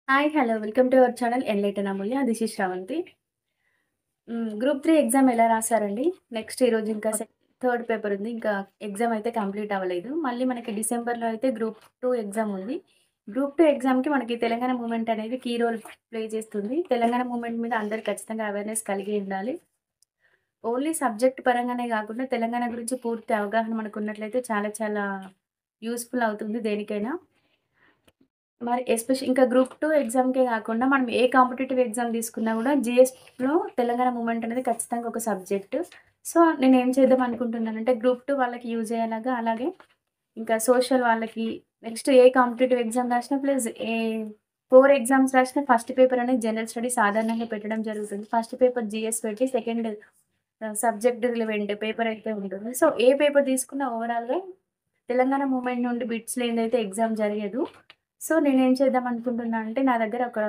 Hi! Hello! Welcome to our channel enlighten Amulya. This is Sravanthi. Group 3 exam ఎలా రాసారండి? Next ఈరోజు ఇంకా third paper ఉంది. ఇంకా ఎగ్జామ్ అయితే కంప్లీట్ అవ్వలేదు. మళ్ళీ మనకి డిసెంబర్‌లో అయితే గ్రూప్ 2 ఎగ్జామ్ ఉంది. గ్రూప్ 2 ఎగ్జామ్‌కి మనకి తెలంగాణ మూవ్‌మెంట్ అనేది కీ రోల్ ప్లే చేస్తుంది. తెలంగాణ మూవ్‌మెంట్ మీద అందరూ ఖచ్చితంగా అవేర్‌నెస్ కలిగి ఉండాలి. ఓన్లీ సబ్జెక్ట్ పరంగానే గాకుండా తెలంగాణ గురించి పూర్తి అవగాహన మనకున్నట్లయితే చాలా చాలా యూజ్‌ఫుల్ అవుతుంది దేనికైనా. మరి ఇంకా గ్రూప్ 2 ఎగ్జామ్‌కే గాకుండా మనం ఏ కాంపిటీటివ్ ఎగ్జామ్ తీసుకున్నా గూడా జీఎస్‌లో తెలంగాణ మూవ్‌మెంట్ అనేది ఖచ్చితంగా ఒక సబ్జెక్టు. సో, నేనేం చేద్దాం అనుకుంటున్నానంటే గ్రూప్ 2 వాళ్ళకి యూజ్ అయ్యేలాగా అలాగే ఇంకా సోషల్ వాళ్ళకి నెక్స్ట్ ఏ కాంపిటీటివ్ ఎగ్జామ్ రాసినా ప్లస్ 4 ఎగ్జామ్స్ రాసినా ఫస్ట్ పేపర్ అనేది జనరల్ స్టడీస్ సాధారణంగా పెట్టడం జరుగుతుంది. ఫస్ట్ పేపర్ జీఎస్ పెట్టి సెకండ్ సబ్జెక్ట్ రిలవెంట్ పేపర్ అయితే ఉంటుంది. సో, ఏ పేపర్ తీసుకున్నా ఓవరాల్‌గా తెలంగాణ మూవ్‌మెంట్ నుండి బిట్స్ లేనిదైతే ఎగ్జామ్ జరగదు. సో, నేనేం చేద్దాం అనుకుంటున్నా అంటే, నా దగ్గర ఒక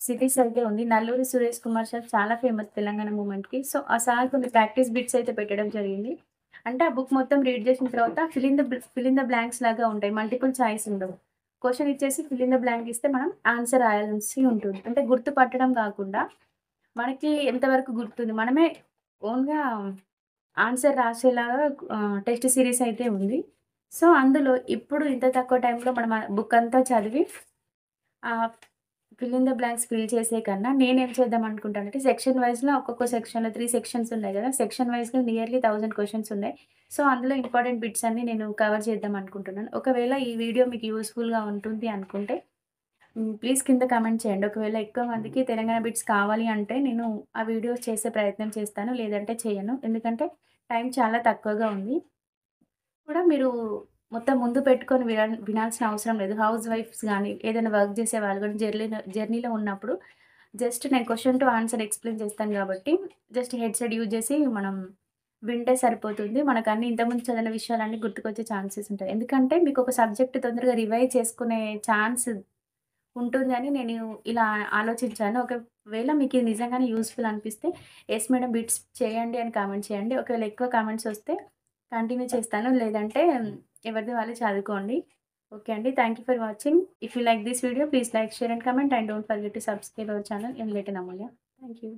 సిరీస్ అయితే ఉంది. 'నల్లూరి సురేష్ కుమార్' సార్ చాలా ఫేమస్ తెలంగాణ మూవ్‌మెంట్‌కి. సో, ఆ సార్ కొన్ని ప్రాక్టీస్ బిట్స్ అయితే పెట్టడం జరిగింది. అంటే ఆ బుక్ మొత్తం రీడ్ చేసిన తర్వాత ఫిల్ ఇన్ ద బ్లాంక్స్ లాగా ఉంటాయి. మల్టిపుల్ చాయిస్ ఉండవు. క్వెషన్ ఇచ్చేసి ఫిల్ ఇన్ ద బ్లాంక్ ఇస్తే మనం ఆన్సర్ రాయాల్సి ఉంటుంది. అంటే గుర్తు పట్టడం కాకుండా, మనకి ఎంతవరకు గుర్తుంది, మనమే ఓన్‌గా ఆన్సర్ రాసేలాగా టెస్ట్ సీరీస్ అయితే ఉంది. సో, అందులో ఇప్పుడు ఇంత తక్కువ టైంలో మనం ఆ బుక్ అంతా చదివి ఆహ్, fill in the blanks fill చేసే కన్నా నేనేం చేద్దాం అనుకుంటానంటే సెక్షన్ వైస్‌లో ఒక్కొక్క సెక్షన్‌లో 3 సెక్షన్స్ ఉన్నాయి గదా! సెక్షన్ వైస్‌గా నియర్లీ 1000 క్వెషన్స్ ఉన్నాయి. సో, అందులో ఇంపార్టెంట్ బిట్స్ అన్నీ నేను కవర్ చేద్దాం అనుకుంటున్నాను. ఒకవేళ ఈ వీడియో మీకు యూజ్‌ఫుల్‌గా ఉంటుంది అనుకుంటే ప్లీజ్ కింద కామెంట్ చేయండి. ఒకవేళ ఎక్కువ మందికి తెలంగాణ బిట్స్ కావాలి అంటే నేను ఆ వీడియోస్ చేసే ప్రయత్నం చేస్తాను. లేదంటే చేయను. ఎందుకంటే టైం చాలా తక్కువగా ఉంది. కూడా మీరు మొత్తం ముందు పెట్టుకొని వినాల్సిన అవసరం లేదు. హౌస్ వైఫ్స్ గానీ, ఏదైనా వర్క్ చేసేవాళ్ళు గానీ జర్నీలో ఉన్నప్పుడు జస్ట్ నేను క్వెషన్ టు ఆన్సర్ ఎక్స్‌ప్లెయిన్ చేస్తాను గాబట్టి, జస్ట్ హెడ్‌సెట్ యూజ్ చేసి మనం వింటే సరిపోతుంది. మనకన్నీ ఇంతకుముందు చదివిన విషయాలన్నీ గుర్తుకొచ్చే ఛాన్సెస్ ఉంటాయి. ఎందుకంటే మీకొక సబ్జెక్ట్ తొందరగా రివైజ్ చేసుకునే ఛాన్స్ ఉంటుందని నేను ఇలా ఆలోచించాను. ఒకవేళ మీకిది నిజంగానే యూజ్‌ఫుల్ అనిపిస్తే, యెస్ మేడం బిట్స్ చేయండి అని కామెంట్ చేయండి. ఒకవేళ ఎక్కువ కామెంట్స్ వస్తే కంటిన్యూ చేస్తాను. లేదంటే ఎవరిది వాళ్ళు చదువుకోండి. ఓకే అండి. Thank you for watching. If you like this video please like, share and comment and don't forget to subscribe our channel enlighten Amulya. Thank you.